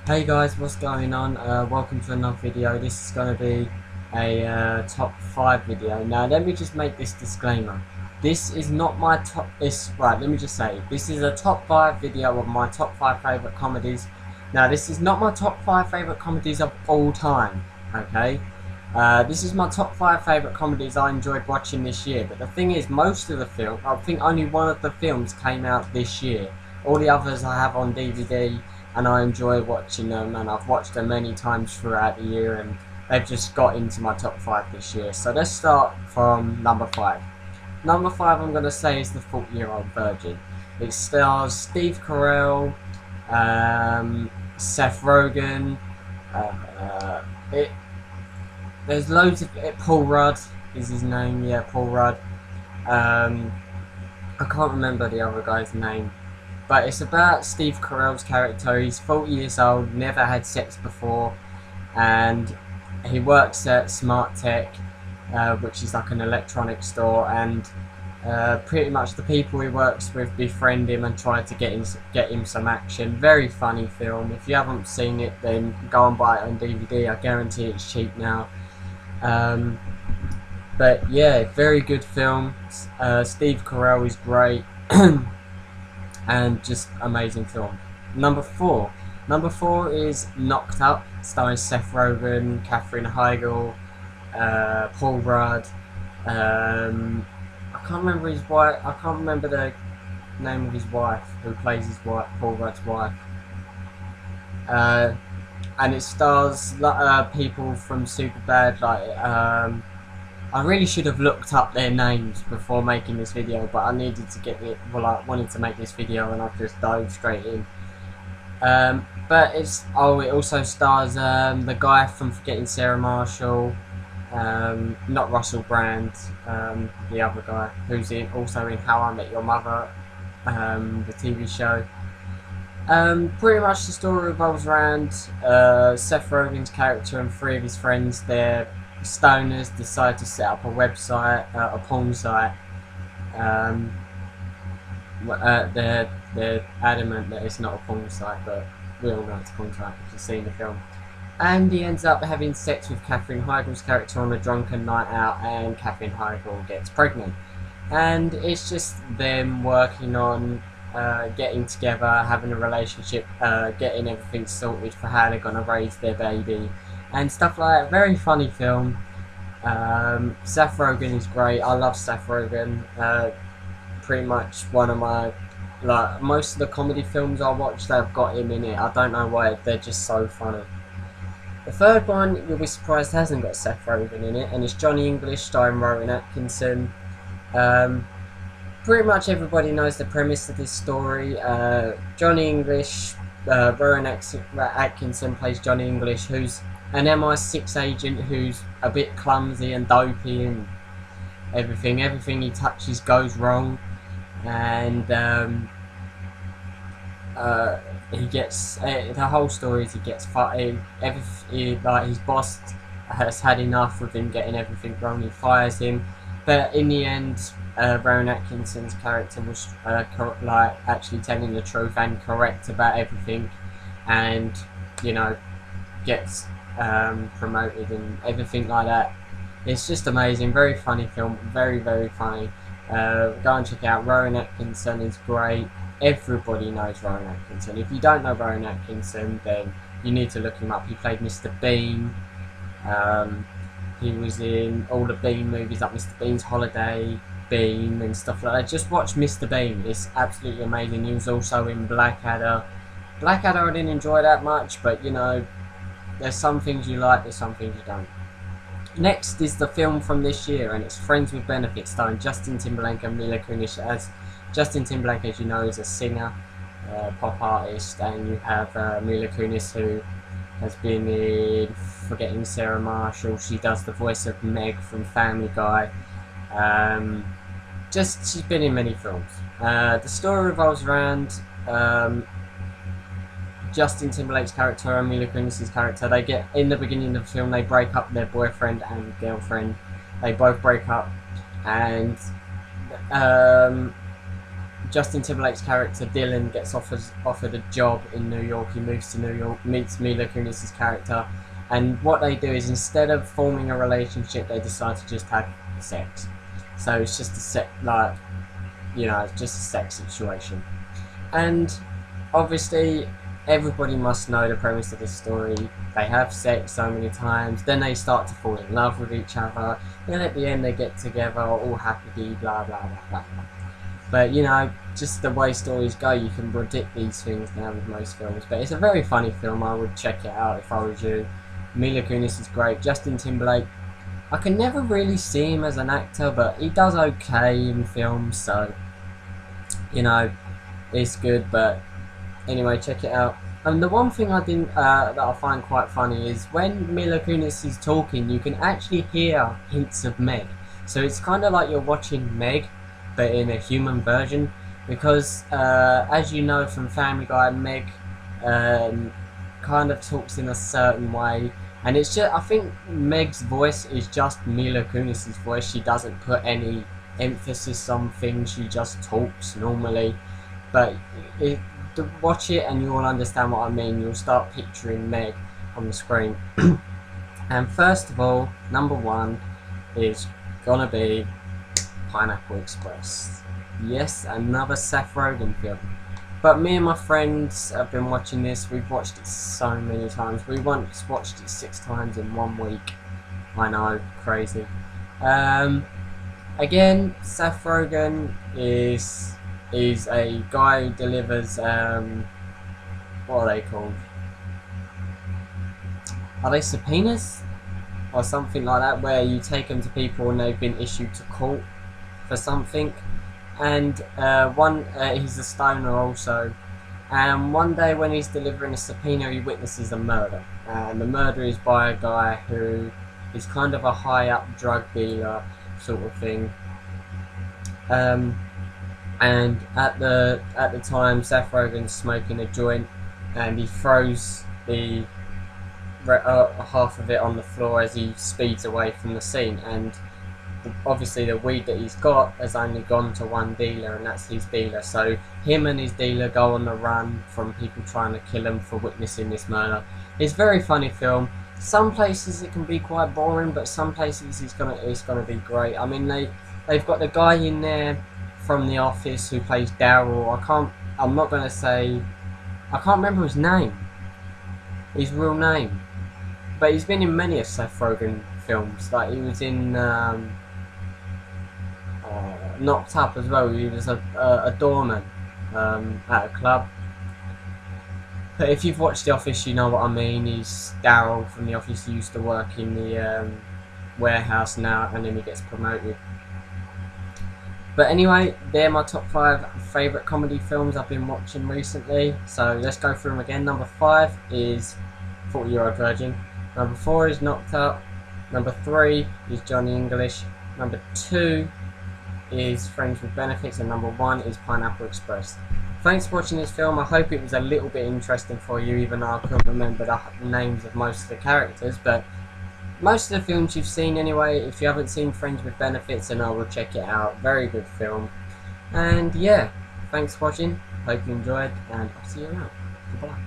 Hey guys, what's going on? Welcome to another video. This is going to be a top 5 video. Now let me just make this disclaimer. This is not my top, let me just say, this is a top 5 video of my top 5 favourite comedies. Now this is not my top 5 favourite comedies of all time, okay? This is my top 5 favourite comedies I enjoyed watching this year, but the thing is, most of the film, I think only one of the films came out this year. All the others I have on DVD, and I enjoy watching them, and I've watched them many times throughout the year, and they've just got into my top 5 this year. So let's start from number 5. Number 5 I'm going to say is The 40-Year-Old Virgin. It stars Steve Carell, Seth Rogen, there's loads of Paul Rudd is his name, yeah, Paul Rudd. I can't remember the other guy's name. But it's about Steve Carell's character. He's 40 years old, never had sex before, and he works at Smart Tech, which is like an electronics store, and pretty much the people he works with befriend him and try to get him some action. Very funny film. If you haven't seen it, then go and buy it on DVD. I guarantee it's cheap now. But yeah, very good film. Steve Carell is great. And just amazing film. Number 4 is Knocked Up, starring Seth Rogen, Katherine Heigl, Paul Rudd. I can't remember his wife. I can't remember the name of his wife, who plays his wife, Paul Rudd's wife. And it stars people from Superbad, like I really should have looked up their names before making this video, but I needed to get it. Well, I wanted to make this video, and I've just dove straight in. But it also stars the guy from Forgetting Sarah Marshall, not Russell Brand, the other guy who's also in How I Met Your Mother, the TV show. Pretty much the story revolves around Seth Rogen's character and 3 of his friends. They're stoners, decide to set up a website, a porn site. They're adamant that it's not a porn site, but we all know it's a porn site if you've seen the film. And he ends up having sex with Katherine Heigl's character on a drunken night out, and Katherine Heigl gets pregnant. And it's just them working on getting together, having a relationship, getting everything sorted for how they're going to raise their baby, and stuff like that. Very funny film. Seth Rogen is great. I love Seth Rogen. Pretty much one of my, like, most of the comedy films I watch, they've got him in it. I don't know why, they're just so funny. The third one, you'll be surprised, hasn't got Seth Rogen in it, and it's Johnny English starring Rowan Atkinson. Pretty much everybody knows the premise of this story. Johnny English, Rowan Atkinson plays Johnny English, who's an MI6 agent who's a bit clumsy and dopey, and everything he touches goes wrong, and he gets the whole story is he gets fired. Like, his boss has had enough with him getting everything wrong. He fires him, but in the end, Rowan Atkinson's character was like actually telling the truth and correct about everything, and you know, gets promoted and everything like that. It's just amazing. Very funny film. Very, very funny. Go and check it out. Rowan Atkinson is great. Everybody knows Rowan Atkinson. If you don't know Rowan Atkinson, then you need to look him up. He played Mr. Bean. He was in all the Bean movies, like Mr. Bean's Holiday, Bean, and stuff like that. Just watch Mr. Bean. It's absolutely amazing. He was also in Blackadder. Blackadder I didn't enjoy that much, but you know, there's some things you like, there's some things you don't. Next is the film from this year, and it's Friends with Benefits, starring Justin Timberlake and Mila Kunis. As Justin Timberlake, as you know, is a singer, pop artist, and you have Mila Kunis, who has been in Forgetting Sarah Marshall. She does the voice of Meg from Family Guy. She's been in many films. The story revolves around Justin Timberlake's character and Mila Kunis' character. They get, in the beginning of the film, they break up, their boyfriend and girlfriend. They both break up, and Justin Timberlake's character Dylan gets offered a job in New York. He moves to New York, meets Mila Kunis' character, and what they do is, instead of forming a relationship, they decide to just have sex. So it's just it's just a sex situation. And obviously, everybody must know the premise of the story. They have sex so many times, then they start to fall in love with each other, then at the end they get together, all happy, blah blah blah blah blah. But you know, just the way stories go, you can predict these things now with most films. But it's a very funny film. I would check it out if I was you. Mila Kunis is great. Justin Timberlake, I can never really see him as an actor, but he does okay in films, so you know, it's good. But anyway, check it out. And the one thing that I find quite funny is when Mila Kunis is talking, you can actually hear hints of Meg. So it's kind of like you're watching Meg, but in a human version, because as you know from Family Guy, Meg kind of talks in a certain way, and it's just, I think Meg's voice is just Mila Kunis' voice. She doesn't put any emphasis on things, she just talks normally. But watch it and you'll understand what I mean. You'll start picturing Meg on the screen. And first of all, number one is gonna be Pineapple Express. Yes, another Seth Rogen film. But me and my friends have been watching this. We've watched it so many times. We once watched it 6 times in 1 week. I know, crazy. Again, Seth Rogen is a guy who delivers, what are they called? Are they subpoenas? Or something like that, where you take them to people and they've been issued to court for something. And he's a stoner also, and one day when he's delivering a subpoena, he witnesses a murder, and the murder is by a guy who is kind of a high up drug dealer sort of thing. And at the time, Seth Rogen's smoking a joint, and he throws the half of it on the floor as he speeds away from the scene. And obviously the weed that he's got has only gone to one dealer, and that's his dealer. So him and his dealer go on the run from people trying to kill him for witnessing this murder. It's a very funny film. Some places it can be quite boring, but some places it's gonna be great. I mean, they've got the guy in there from The Office who plays Daryl. I can't remember his name, his real name, but he's been in many of Seth Rogen films. Like he was in Knocked Up as well. He was a doorman at a club. But if you've watched The Office, you know what I mean. He's Daryl from The Office. He used to work in the warehouse now, and then he gets promoted. But anyway, they're my top 5 favourite comedy films I've been watching recently. So let's go through them again. Number 5 is 40-Year-Old Virgin. Number 4 is Knocked Up. Number 3 is Johnny English. Number 2 is Friends with Benefits, and number 1 is Pineapple Express. Thanks for watching this film. I hope it was a little bit interesting for you, even though I couldn't remember the names of most of the characters. But most of the films you've seen anyway. If you haven't seen Friends with Benefits, then I will check it out. Very good film. And yeah, thanks for watching. Hope you enjoyed, and I'll see you around. Goodbye.